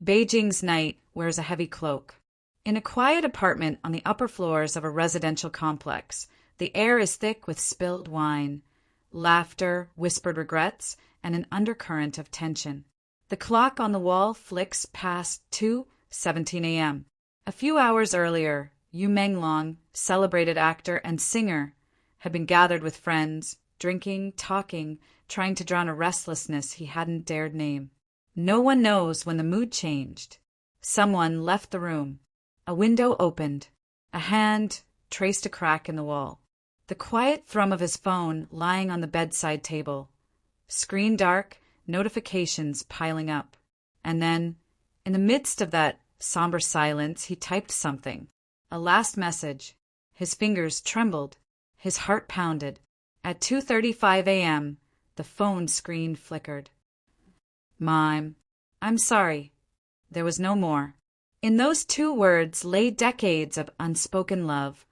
Beijing's night wears a heavy cloak. In a quiet apartment on the upper floors of a residential complex, the air is thick with spilled wine, laughter, whispered regrets, and an undercurrent of tension. The clock on the wall flicks past 2:17 a.m. A few hours earlier, Menglong, celebrated actor and singer, had been gathered with friends, drinking, talking, trying to drown a restlessness he hadn't dared name. No one knows when the mood changed. Someone left the room. A window opened. A hand traced a crack in the wall. The quiet thrum of his phone lying on the bedside table. Screen dark, notifications piling up. And then, in the midst of that somber silence, he typed something. A last message. His fingers trembled. His heart pounded. At 2:35 a.m., the phone screen flickered. Mime, I'm sorry. There was no more. In those two words lay decades of unspoken love,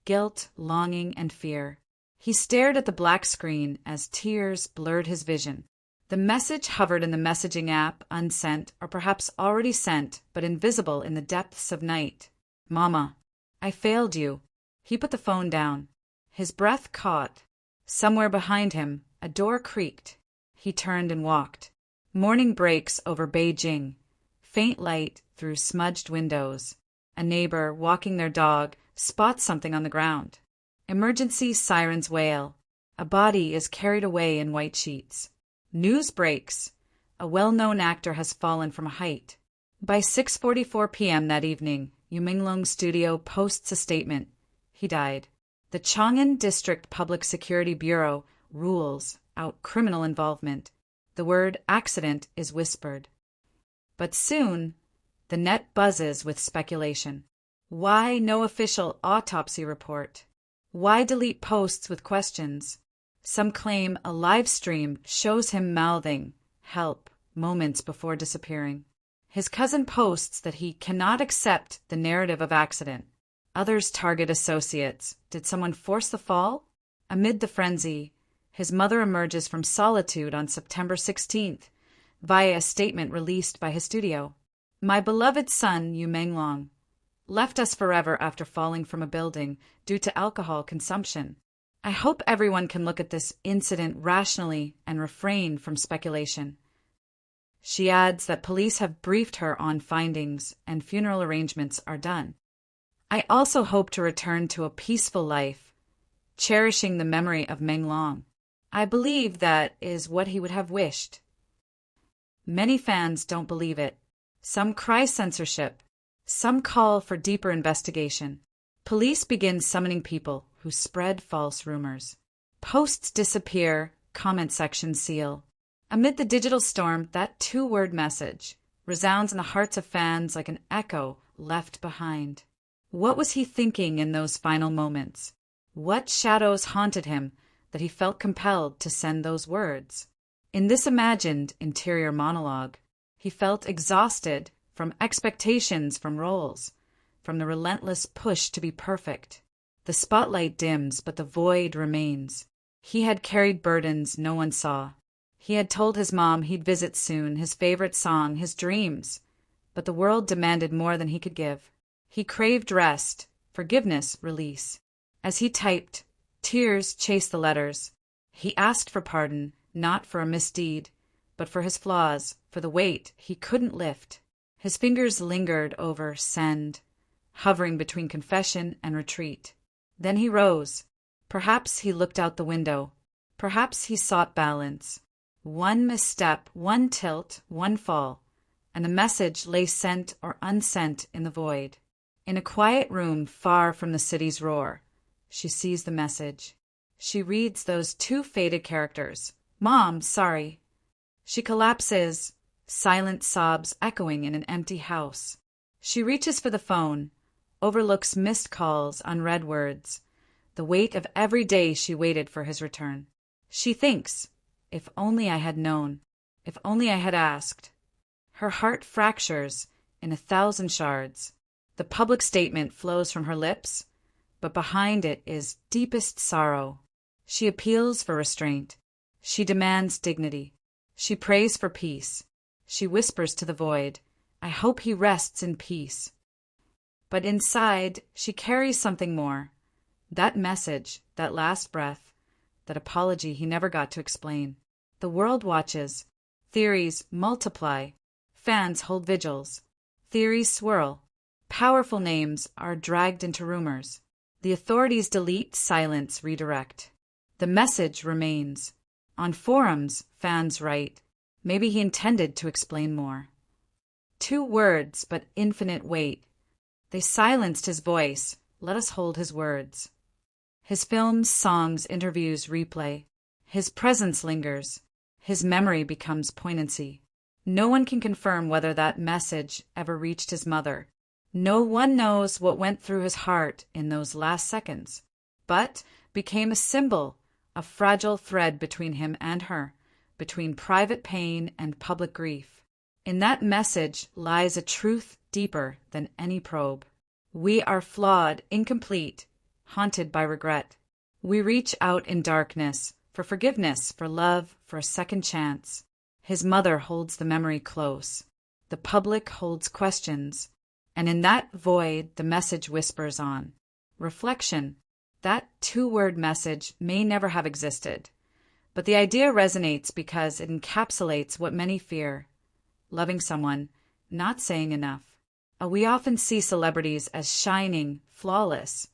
guilt, longing, and fear. He stared at the black screen as tears blurred his vision. The message hovered in the messaging app, unsent, or perhaps already sent, but invisible in the depths of night. Mama, I failed you. He put the phone down. His breath caught. Somewhere behind him, a door creaked. He turned and walked. Morning breaks over Beijing. Faint light through smudged windows. A neighbor, walking their dog, spots something on the ground. Emergency sirens wail. A body is carried away in white sheets. News breaks. A well-known actor has fallen from a height. By 6:44 p.m. that evening, Menglong's studio posts a statement. He died. The Chang'an District Public Security Bureau rules out criminal involvement. The word accident is whispered. But soon, the net buzzes with speculation. Why no official autopsy report? Why delete posts with questions? Some claim a live stream shows him mouthing, "Help," moments before disappearing. His cousin posts that he cannot accept the narrative of accident. Others target associates. Did someone force the fall? Amid the frenzy, his mother emerges from solitude on September 16th via a statement released by his studio. My beloved son, Menglong, left us forever after falling from a building due to alcohol consumption. I hope everyone can look at this incident rationally and refrain from speculation. She adds that police have briefed her on findings and funeral arrangements are done. I also hope to return to a peaceful life, cherishing the memory of Menglong. I believe that is what he would have wished. Many fans don't believe it. Some cry censorship. Some call for deeper investigation. Police begin summoning people who spread false rumors. Posts disappear, comment sections seal. Amid the digital storm, that two-word message resounds in the hearts of fans like an echo left behind. What was he thinking in those final moments? What shadows haunted him that he felt compelled to send those words? In this imagined interior monologue, he felt exhausted from expectations from roles, from the relentless push to be perfect. The spotlight dims, but the void remains. He had carried burdens no one saw. He had told his mom he'd visit soon, his favorite song, his dreams. But the world demanded more than he could give. He craved rest, forgiveness, release. As he typed, tears chased the letters. He asked for pardon, not for a misdeed, but for his flaws, for the weight he couldn't lift. His fingers lingered over send, hovering between confession and retreat. Then he rose. Perhaps he looked out the window. Perhaps he sought balance. One misstep, one tilt, one fall, and the message lay sent or unsent in the void. In a quiet room far from the city's roar, she sees the message. She reads those two faded characters. Mom, sorry. She collapses, silent sobs echoing in an empty house. She reaches for the phone, overlooks missed calls, unread words, the weight of every day she waited for his return. She thinks, if only I had known, if only I had asked. Her heart fractures in 1,000 shards. The public statement flows from her lips, but behind it is deepest sorrow. She appeals for restraint. She demands dignity. She prays for peace. She whispers to the void, I hope he rests in peace. But inside, she carries something more. That message, that last breath, that apology he never got to explain. The world watches. Theories multiply. Fans hold vigils. Theories swirl. Powerful names are dragged into rumors. The authorities delete, silence, redirect. The message remains. On forums, fans write, maybe he intended to explain more. 2 words, but infinite weight. They silenced his voice. Let us hold his words. His films, songs, interviews replay. His presence lingers. His memory becomes poignancy. No one can confirm whether that message ever reached his mother. No one knows what went through his heart in those last seconds, but became a symbol, a fragile thread between him and her, between private pain and public grief. In that message lies a truth deeper than any probe. We are flawed, incomplete, haunted by regret. We reach out in darkness for forgiveness, for love, for a second chance. His mother holds the memory close. The public holds questions. And in that void, the message whispers on. Reflection. That 2-word message may never have existed. But the idea resonates because it encapsulates what many fear. Loving someone, not saying enough. We often see celebrities as shining, flawless,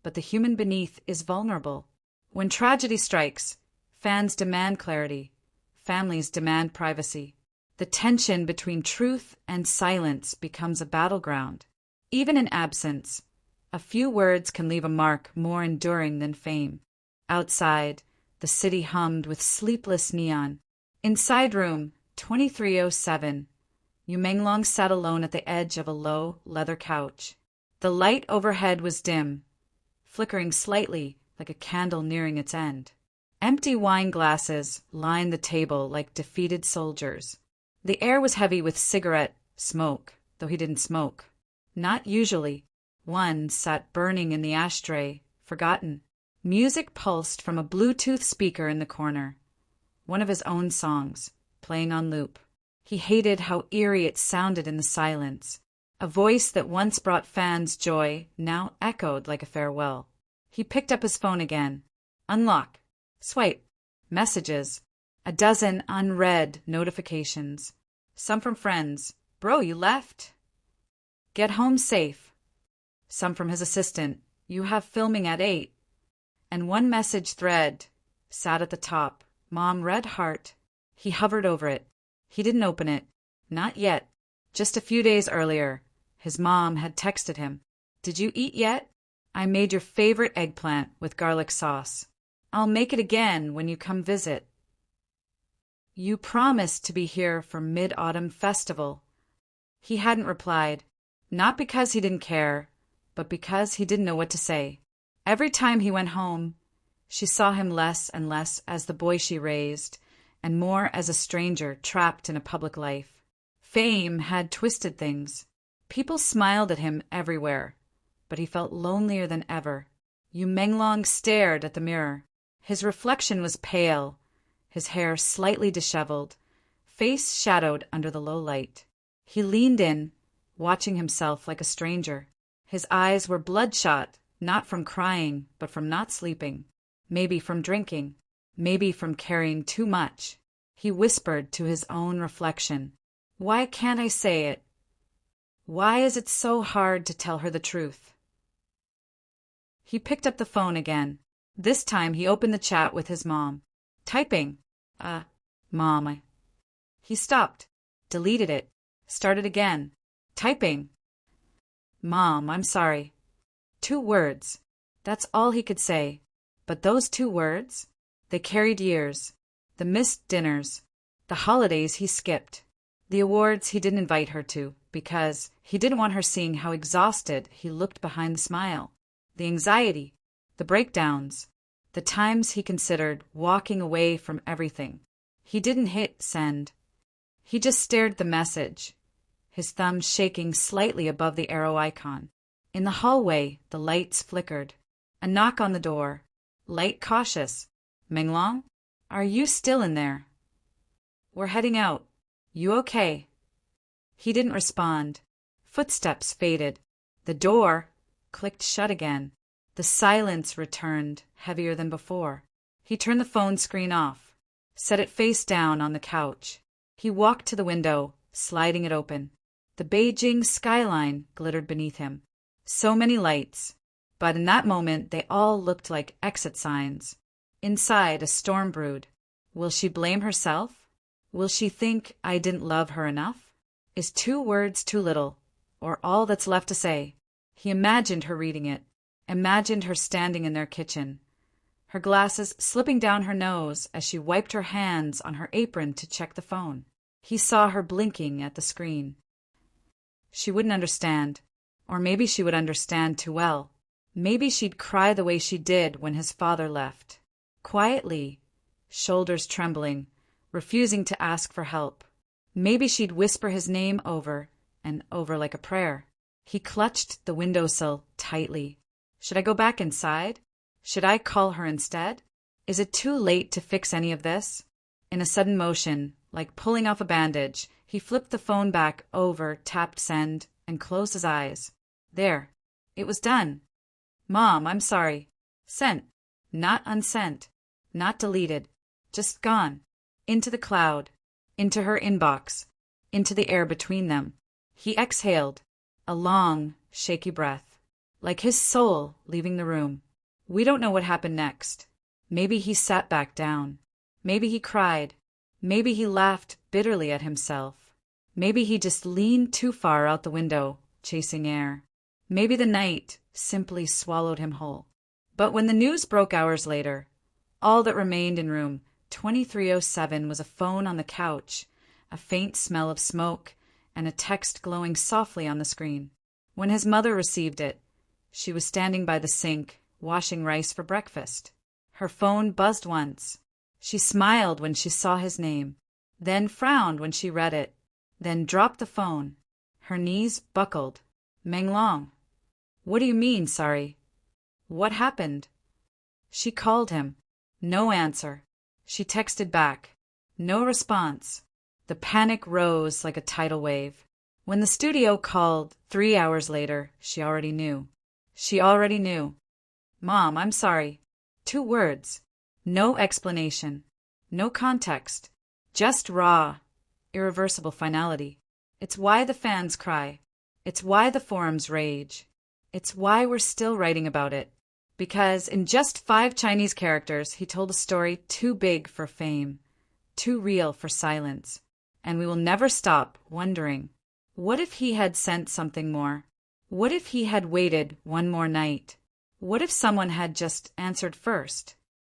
but the human beneath is vulnerable. When tragedy strikes, fans demand clarity. Families demand privacy. The tension between truth and silence becomes a battleground. Even in absence, a few words can leave a mark more enduring than fame. Outside, the city hummed with sleepless neon. Inside room 2307, Menglong sat alone at the edge of a low, leather couch. The light overhead was dim, flickering slightly like a candle nearing its end. Empty wine glasses lined the table like defeated soldiers. The air was heavy with cigarette smoke, though he didn't smoke. Not usually. One sat burning in the ashtray, forgotten. Music pulsed from a Bluetooth speaker in the corner. One of his own songs, playing on loop. He hated how eerie it sounded in the silence. A voice that once brought fans joy now echoed like a farewell. He picked up his phone again. Unlock. Swipe. Messages. A dozen unread notifications. Some from friends. Bro, you left? Get home safe. Some from his assistant. You have filming at 8. And one message thread sat at the top. Mom, red heart. He hovered over it. He didn't open it. Not yet. Just a few days earlier, his mom had texted him. Did you eat yet? I made your favorite eggplant with garlic sauce. I'll make it again when you come visit. You promised to be here for Mid-Autumn Festival. He hadn't replied, not because he didn't care, but because he didn't know what to say. Every time he went home, she saw him less and less as the boy she raised, and more as a stranger trapped in a public life. Fame had twisted things. People smiled at him everywhere, but he felt lonelier than ever. Menglong stared at the mirror. His reflection was pale, his hair slightly disheveled, face shadowed under the low light. He leaned in, watching himself like a stranger. His eyes were bloodshot, not from crying, but from not sleeping. Maybe from drinking. Maybe from carrying too much. He whispered to his own reflection. Why can't I say it? Why is it so hard to tell her the truth? He picked up the phone again. This time he opened the chat with his mom. Typing. Mom. He stopped, deleted it, started again. Typing. Mom, I'm sorry. 2 words. That's all he could say. But those 2 words, they carried years. The missed dinners, the holidays he skipped, the awards he didn't invite her to because he didn't want her seeing how exhausted he looked behind the smile. The anxiety, the breakdowns, the times he considered walking away from everything. He didn't hit send. He just stared at the message, his thumb shaking slightly above the arrow icon. In the hallway, the lights flickered. A knock on the door. Light cautious. Menglong? Are you still in there? We're heading out. You okay? He didn't respond. Footsteps faded. The door clicked shut again. The silence returned, heavier than before. He turned the phone screen off, set it face down on the couch. He walked to the window, sliding it open. The Beijing skyline glittered beneath him. So many lights, but in that moment they all looked like exit signs. Inside, a storm brewed. Will she blame herself? Will she think I didn't love her enough? Is 2 words too little, or all that's left to say? He imagined her reading it, imagined her standing in their kitchen, her glasses slipping down her nose as she wiped her hands on her apron to check the phone. He saw her blinking at the screen. She wouldn't understand, or maybe she would understand too well. Maybe she'd cry the way she did when his father left. Quietly, shoulders trembling, refusing to ask for help. Maybe she'd whisper his name over and over like a prayer. He clutched the windowsill tightly. Should I go back inside? Should I call her instead? Is it too late to fix any of this? In a sudden motion, like pulling off a bandage, he flipped the phone back over, tapped send, and closed his eyes. There. It was done. Mom, I'm sorry. Sent. Not unsent. Not deleted. Just gone. Into the cloud. Into her inbox. Into the air between them. He exhaled. A long, shaky breath. Like his soul leaving the room. We don't know what happened next. Maybe he sat back down. Maybe he cried. Maybe he laughed bitterly at himself. Maybe he just leaned too far out the window, chasing air. Maybe the night simply swallowed him whole. But when the news broke hours later, all that remained in room 2307 was a phone on the couch, a faint smell of smoke, and a text glowing softly on the screen. When his mother received it, she was standing by the sink, washing rice for breakfast. Her phone buzzed once. She smiled when she saw his name, then frowned when she read it, then dropped the phone. Her knees buckled. Menglong. What do you mean, sorry? What happened? She called him. No answer. She texted back. No response. The panic rose like a tidal wave. When the studio called 3 hours later, she already knew. She already knew. Mom, I'm sorry. 2 words. No explanation. No context. Just raw, irreversible finality. It's why the fans cry. It's why the forums rage. It's why we're still writing about it. Because in just 5 Chinese characters, he told a story too big for fame, too real for silence. And we will never stop wondering, what if he had sent something more? What if he had waited one more night? What if someone had just answered first?